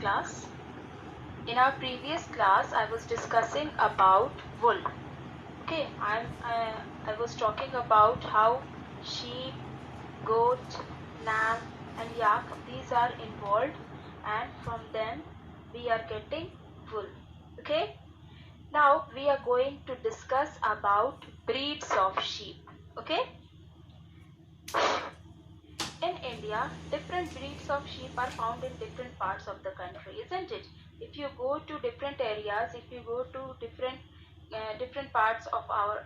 class. In our previous class, I was discussing about wool. Okay, I was talking about how sheep, goat, lamb, and yak, these are involved, and from them we are getting wool. Okay, now we are going to discuss about breeds of sheep. Okay. In India, different breeds of sheep are found in different parts of the country, isn't it? If you go to different areas, if you go to different parts of our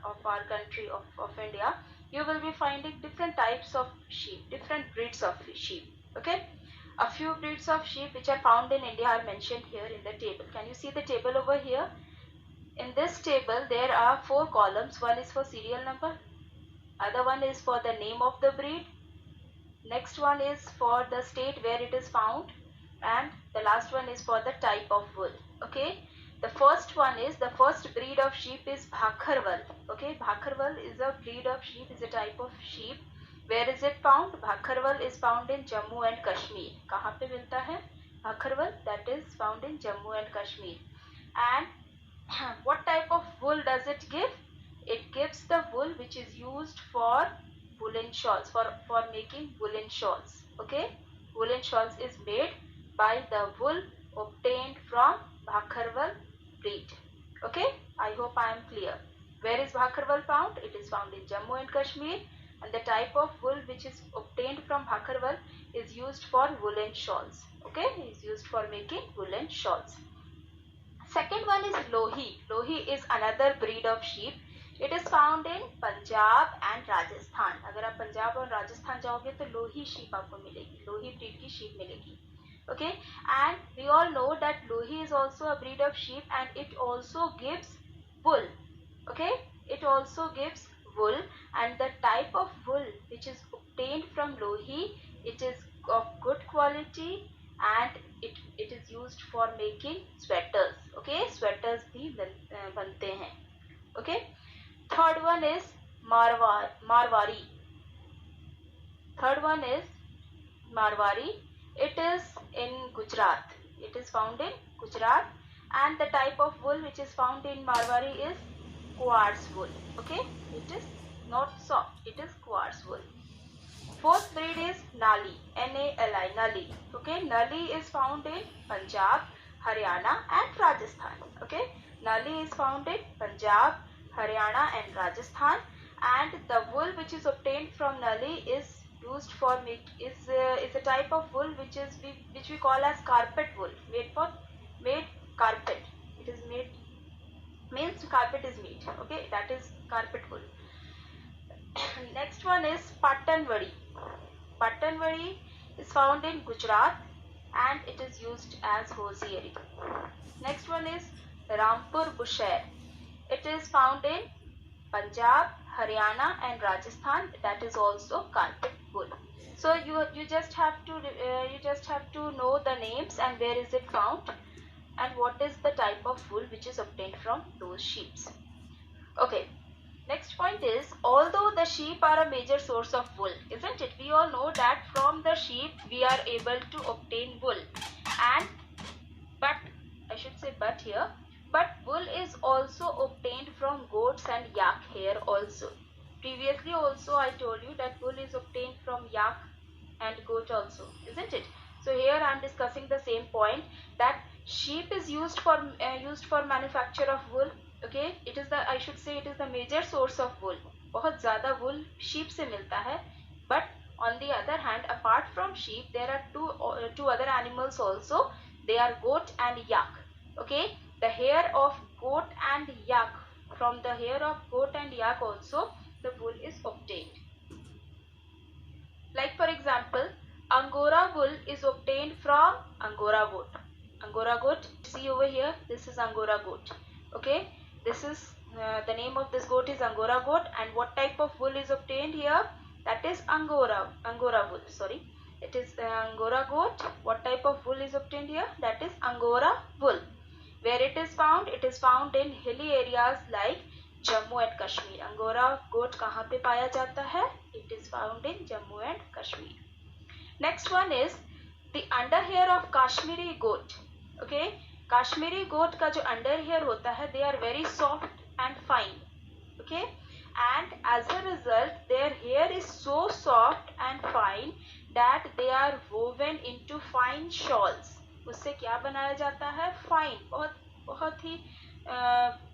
country of India, you will be finding different types of sheep, different breeds of sheep. Okay, a few breeds of sheep which are found in India are mentioned here in the table. Can you see the table over here? In this table, there are 4 columns. One is for serial number, other one is for the name of the breed, next one is for the state where it is found, and the last one is for the type of wool. Okay, the first breed of sheep is Bhakarwal. Okay, Bhakarwal is a breed of sheep, is a type of sheep. Where is it found? Bhakarwal is found in Jammu and Kashmir. कहाँ पे मिलता है Bhakarwal? That is found in Jammu and Kashmir. And what type of wool does it give? It gives the wool which is used for woolen shawls, for making woolen shawls. Okay, woolen shawls is made by the wool obtained from Bhakarwal breed. Okay, I hope I am clear. Where is Bhakarwal found? It is found in Jammu and Kashmir, and the type of wool which is obtained from Bhakarwal is used for woolen shawls. Okay, is used for making woolen shawls. Second one is Lohi. Lohi is another breed of sheep. It is found in Punjab and Rajasthan. अगर आप पंजाब और राजस्थान जाओगे तो लोही sheep आपको मिलेगी, लोही breed की sheep मिलेगी. Okay, and we all know that Lohi is also a breed of sheep and it also gives wool. Okay, it also gives wool, and the type of wool which is obtained from Lohi, it is of good quality and it is used for making sweaters. Okay, sweaters भी बनते हैं. Okay, third one is Marwari. Third one is Marwari. It is in Gujarat. It is found in Gujarat, and the type of wool which is found in Marwari is quartz wool. Okay, it is not soft, it is quartz wool. Fourth breed is Nali, Nali, Nali. Okay, Nali is found in Punjab, Haryana and Rajasthan. Okay, Nali is found in Punjab, Haryana and Rajasthan, and the wool which is obtained from Nali is used for is a type of wool which we call as carpet wool, made carpet. It is made, means carpet is made. Okay, that is carpet wool. Next one is Patanwadi. Patanwadi is found in Gujarat and it is used as hosiery. Next one is Rampur Bushair. It is found in Punjab, Haryana and Rajasthan. That is also carpet wool. So you just have to know the names and where is it found and what is the type of wool which is obtained from those sheep. Okay. Next point is, although the sheep are a major source of wool, isn't it? We all know that from the sheep we are able to obtain wool, and but wool is also obtained from goats and yak hair also. Previously also I told you that wool is obtained from yak and goat also, isn't it? So here I am discussing the same point, that sheep is used for manufacture of wool. Okay, it is the major source of wool. बहुत ज़्यादा wool sheep से मिलता है. But on the other hand, apart from sheep, there are two other animals also. They are goat and yak. Okay, the hair of goat and yak, from the hair of goat and yak also the wool is obtained. Like for example, Angora wool is obtained from Angora goat. Angora goat, see over here, this is Angora goat. Okay, this is the name of this goat is Angora goat, and what type of wool is obtained here? That is Angora wool. Sorry, it is Angora goat. What type of wool is obtained here? That is Angora wool. Where it is found? It is found in hilly areas like Jammu and Kashmir. Angora goat कहाँ पे पाया जाता है? It is found in Jammu and Kashmir. Next one is The under hair of Kashmiri goat, okay, Kashmiri goat का जो under hair होता है, they are very soft and fine, okay, and as a result their hair is so soft and fine that they are woven into fine shawls. उससे क्या बनाया जाता है? Fine, बहुत बहुत ही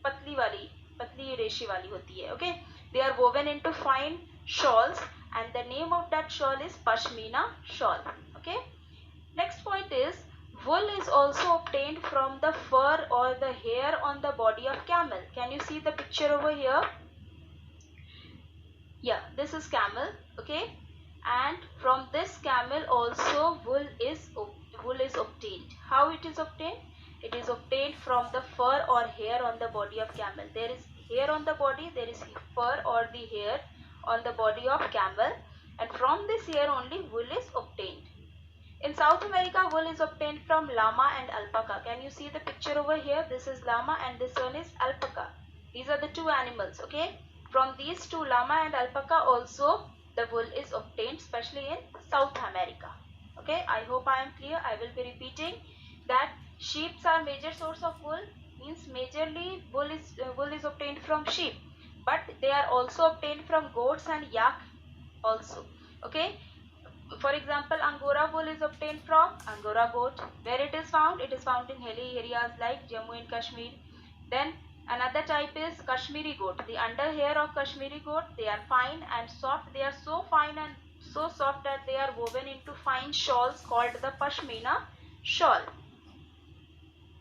पतली रेशे वाली होती है, okay. They are woven into fine shawls and the name of that shawl is Pashmina shawl, okay. Next point is, wool is also obtained from the fur or the hair on the body of camel. Can you see the picture over here? Yeah, this is camel, okay, and from this camel also wool is obtained. How it is obtained? It is obtained from the fur or hair on the body of camel. There is hair on the body, there is fur or the hair on the body of camel, and from this hair only wool is obtained. In South America, wool is obtained from llama and alpaca. Can you see the picture over here? This is llama and this one is alpaca. These are the two animals, okay? From these two, llama and alpaca, also the wool is obtained, especially in South America. Okay, I hope I am clear. I will be repeating that sheep are major source of wool. Means majorly wool is obtained from sheep, but they are also obtained from goats and yak also. Okay. For example, Angora wool is obtained from Angora goat. Where it is found? It is found in hilly areas like Jammu and Kashmir. Then another type is Kashmiri goat. The under hair of Kashmiri goat, they are fine and soft. They are so fine and so soft that they are woven into fine shawls called the Pashmina shawl.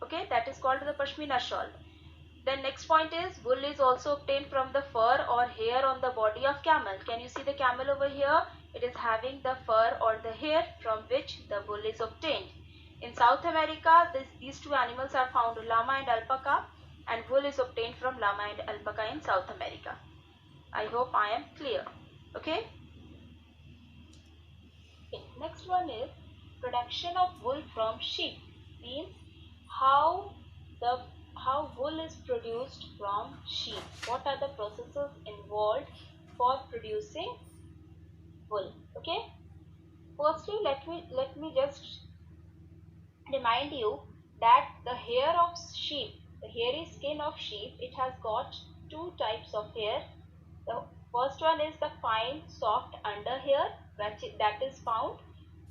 Okay, that is called the Pashmina shawl. Then next point is, wool is also obtained from the fur or hair on the body of camel. Can you see the camel over here? It is having the fur or the hair from which the wool is obtained. In South America, these two animals are found, llama and alpaca, and wool is obtained from llama and alpaca in South America. I hope I am clear. Okay. Next one is production of wool from sheep. Means how wool is produced from sheep. What are the processes involved for producing wool? Okay. Firstly, let me just remind you that the hair of sheep, the hairy skin of sheep, it has got two types of hair. The first one is the fine, soft under hair that is found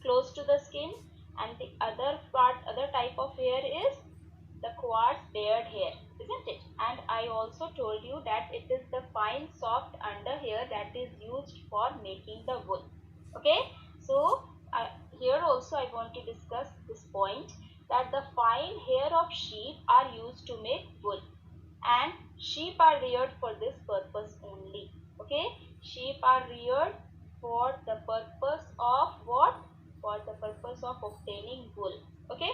close to the skin, and the other type of hair is the coarse beard hair, isn't it? And I also told you that it is the fine, soft under hair that is used for making the wool. Okay, so here also I want to discuss this point, that the fine hair of sheep are used to make wool, and sheep are reared for this purpose only. Okay, sheep are reared for the purpose of what? For the purpose of obtaining wool. Okay.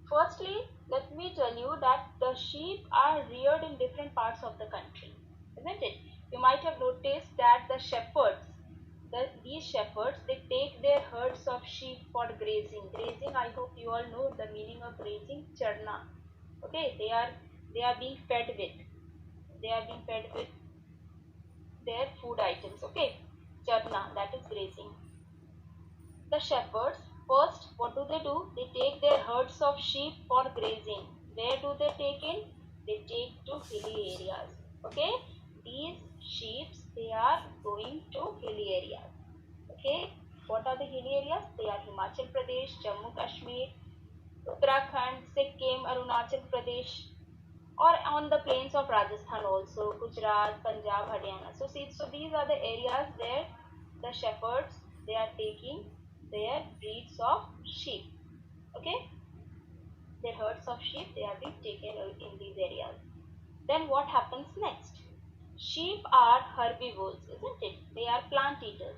Firstly, let me tell you that the sheep are reared in different parts of the country, isn't it? You might have noticed that the shepherds, these shepherds, they take their herds of sheep for grazing. Grazing, I hope you all know the meaning of grazing, charna. Okay, they are being fed with. They are being fed with their food items. Okay, charna, that is grazing. The shepherds, first, what do? They take their herds of sheep for grazing. Where do they take in? They take to hilly areas. Okay, these sheep, they are going to hilly areas. Okay, what are the hilly areas? They are Himachal Pradesh, Jammu Kashmir, Uttarakhand, Sikkim, Arunachal Pradesh, or on the plains of Rajasthan also, Gujarat, Punjab, Haryana. So these are the areas where the shepherds, they are taking their breeds of sheep. Okay, their herds of sheep, they are being taken in these areas. Then what happens next? Sheep are herbivores, isn't it? They are plant eaters.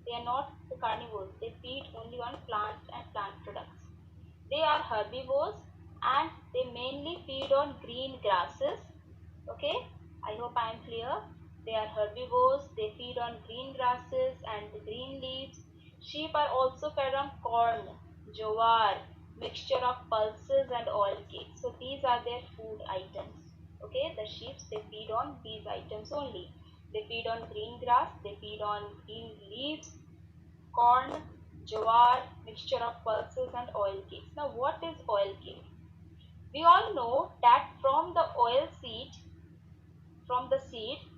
They are not the carnivores. They feed only on plants and plant products. They are herbivores and they mainly feed on green grasses. Okay, I hope I am clear. They are herbivores. They feed on green grasses and green leaves. Sheep are also fed on corn, jowar, mixture of pulses and oil cakes. So these are their food items. Okay, the sheep, they feed on these items only. They feed on green grass, they feed on green leaves, corn, jowar, mixture of pulses and oil cakes. Now what is oil cake? We all know that from the seed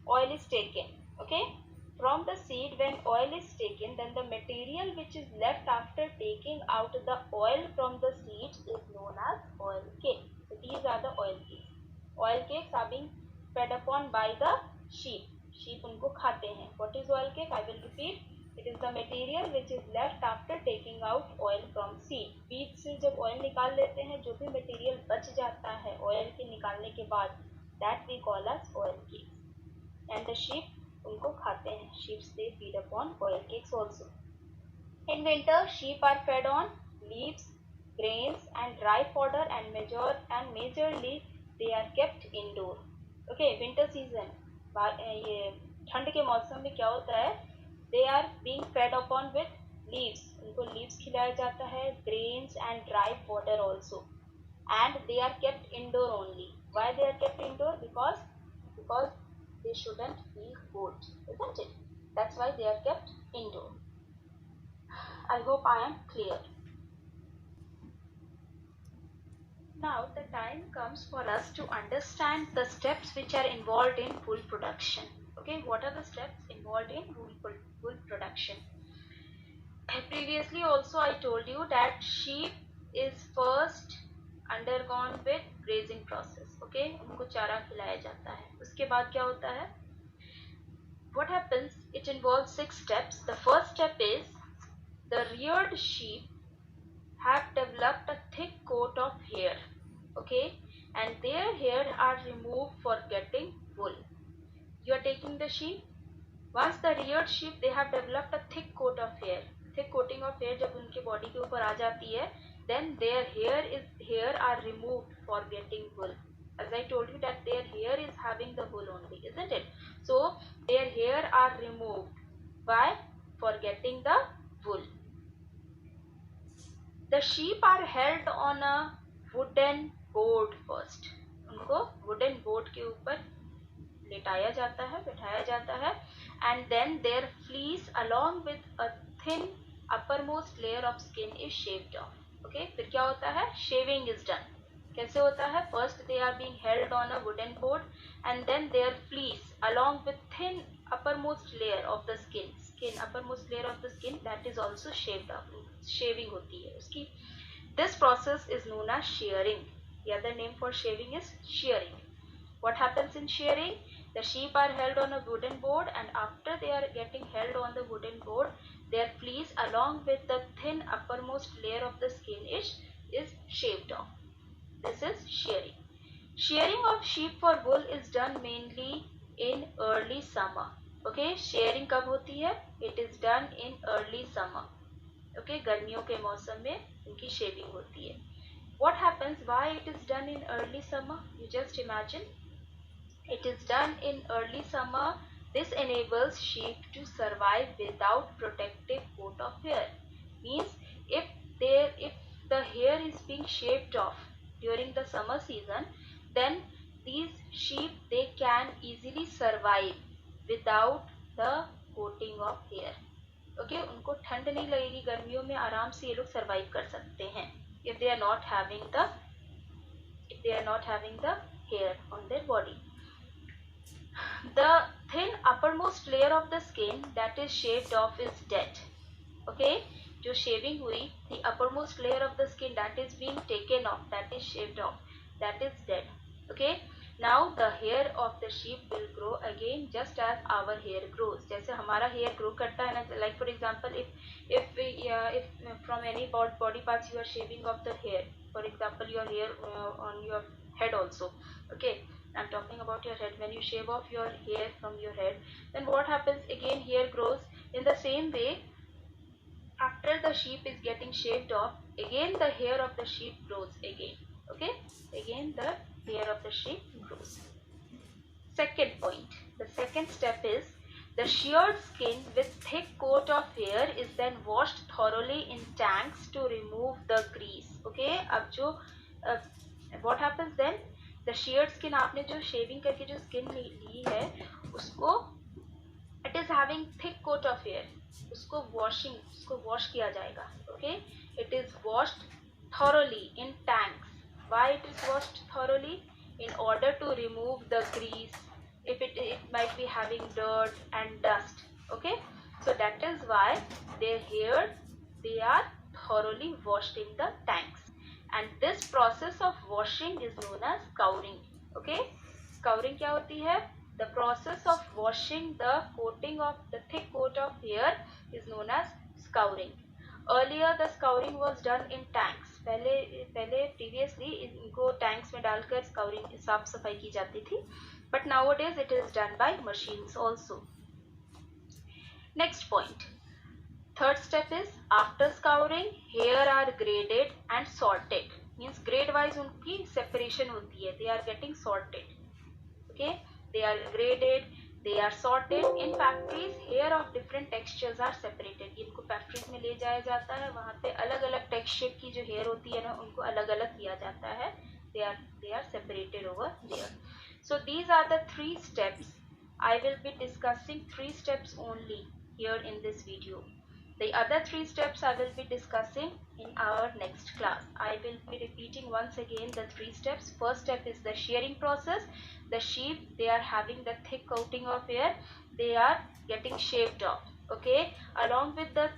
oil is taken. Okay, from the seed when oil is taken, then the material which is left after taking out the oil from the seed is known as oil cake. So these are the oil cakes. Oil cakes are being fed upon by the sheep उनको खाते हैं. What is oil cake? I will repeat. It is the material which is left after taking out oil from seed. बीज से जब oil निकाल लेते हैं, जो भी material बच जाता है oil के निकालने के बाद, that we call as oil cake. And the sheep उनको खाते हैं. Sheep they feed upon oil cakes also. In winter, sheep are fed on leaves, grains and dry fodder, and majorly they are kept indoor. Okay, winter season, ये ठंड के मौसम में क्या होता है? They are being fed upon with leaves. उनको leaves खिलाया जाता है, grains and dry fodder also. And they are kept indoor only. Why they are kept indoor? Because they shouldn't be cold, isn't it? That's why they are kept indoor. I hope I am clear. Now the time comes for us to understand the steps which are involved in wool production. Okay, what are the steps involved in wool production? Previously also I told you that sheep is first undergone with grazing process. Okay, उनको चारा खिलाया जाता है. उसके बाद क्या होता है? What happens? It involves 6 steps. The first step is the reared sheep have developed a thick coat of hair. Okay, and their hair are removed for getting wool. You are taking the sheep. Once the reared sheep, they have developed a thick coat of hair. Thick coating of hair जब उनके body के ऊपर आ जाती है, then their hair are removed for getting wool. As I told you that their hair is having the wool only, isn't it? So their hair are removed. Why? For getting the wool. The sheep are held on a wooden board first. उनको wooden board के ऊपर लेटाया जाता है, बिठाया जाता है, and then their fleece along with a thin uppermost layer of skin is shaved off. Okay, फिर क्या होता है? Shaving is done. कैसे होता है? First they are being held on a wooden board and then their fleece along with thin uppermost layer of the skin uppermost layer of the skin, that is also shaved off. Shaving होती है उसकी. This process is known as shearing. The other name for shaving is shearing. What happens in shearing? The sheep are held on a wooden board, and after they are getting held on the wooden board, their fleece along with the thin uppermost layer of the skin is shaved off. This is shearing. Shearing of sheep for wool is done mainly in early summer. Okay, shearing कब होती है? It is done in early summer. Okay, गर्मियों के मौसम में इनकी shaving होती है. What happens? Why it is done in early summer? You just imagine. It is done in early summer. This enables sheep to survive without protective coat of hair. Means if the hair is being shaved off during the summer season, then these sheep they can easily survive without the coating of hair. Okay, उनको ठंड नहीं लगेगी, गर्मियों में आराम से ये लोग survive कर सकते हैं if they are not having the hair on their body. The thin uppermost layer of the skin that is shaved off is dead. Okay, जो shaving हुई, the uppermost layer of the skin that is being taken off, that is shaved off, that is dead. Okay, now the hair of the sheep will grow again just as our hair grows. जैसे हमारा hair grow करता है ना, like for example if from any body parts you are shaving off the hair, for example your hair on your head also. Okay, I'm talking about your head. When you shave off your hair from your head, then what happens? Again hair grows. In the same way, after the sheep is getting shaved off, again the hair of the sheep grows again. Okay, again the hair of the sheep grows. Second point, the second step is the sheared skin with thick coat of hair is then washed thoroughly in tanks to remove the grease. Okay, अब जो what happens then? The sheared skin, आपने जो shaving करके जो skin ली है उसको, it is having thick coat of hair. उसको wash किया जाएगा. Okay, it is washed thoroughly in tanks. Why it is washed thoroughly? In order to remove the grease, if it might be having dirt and dust. Okay, so that is why they are thoroughly washed in the tanks, and this process of washing is known as scouring. Okay, scouring क्या होती है? The process of washing the thick coat of hair is known as scouring. Earlier the scouring was done in tanks. पहले previously इनको tanks में डालकर scouring साफ सफाई की जाती थी, but nowadays it is done by machines also. Next point, third step is after scouring hair are graded and sorted. Means grade wise उनकी separation होती है. They are getting sorted. Okay, they are graded, they are sorted. In factories hair of different textures are separated. इनको factories में ले जाया जाता है, वहाँ पे अलग अलग टेक्सचर की जो हेयर होती है ना उनको अलग अलग किया जाता है. they are separated over there. So these are the 3 steps. I will be discussing 3 steps only here in this video. The other 3 steps I will be discussing in our next class. I will be repeating once again the 3 steps. First step is the shearing process. The sheep, they are having the thick coating of hair. They are getting shaved off. Okay, along with the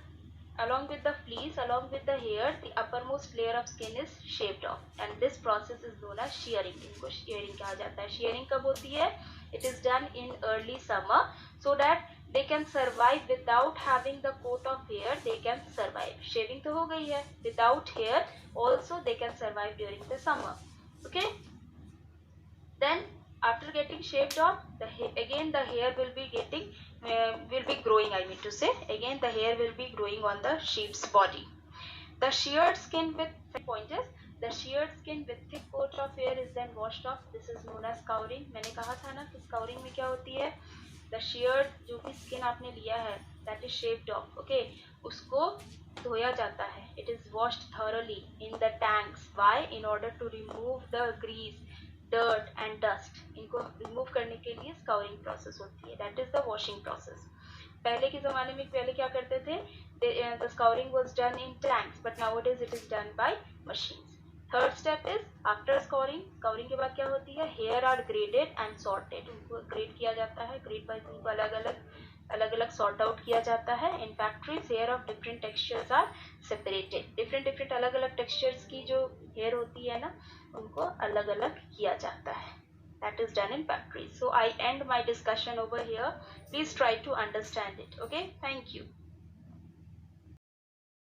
fleece, along with the hair, the uppermost layer of skin is shaved off, and this process is known as shearing. इनको shearing कहा जाता है. Shearing कब होती है? It is done in early summer so that they can survive without having the coat of hair. They can survive. Shaving तो हो गई है. Without hair also they can survive during the summer. Okay. Then after getting shaved off, again the hair will be growing. I mean to say, again the hair will be growing on the sheep's body. The sheared skin with thick coat of hair is then washed off. This is known as scouring. मैंने कहा था ना कि scouring में क्या होती है? The sheared जो भी skin आपने लिया है, that is shaved off. Okay, उसको धोया जाता है. It is washed thoroughly in the tanks. Why? In order to remove the grease, dirt and dust. इनको remove करने के लिए scouring process होती है. That is the washing process. पहले के ज़माने में क्या करते थे? The scouring was done in tanks, but nowadays it is done by machines. Third step is after scouring. Scouring के बाद क्या होती है? Hair are graded and sorted. उनको grade किया जाता है. Grade wise उनको अलग अलग sort out किया जाता है. In factories hair of different textures are separated. different अलग अलग textures की जो hair होती है ना उनको अलग अलग किया जाता है. That is done in factories. So I end my discussion over here. Please try to understand it. Okay, thank you.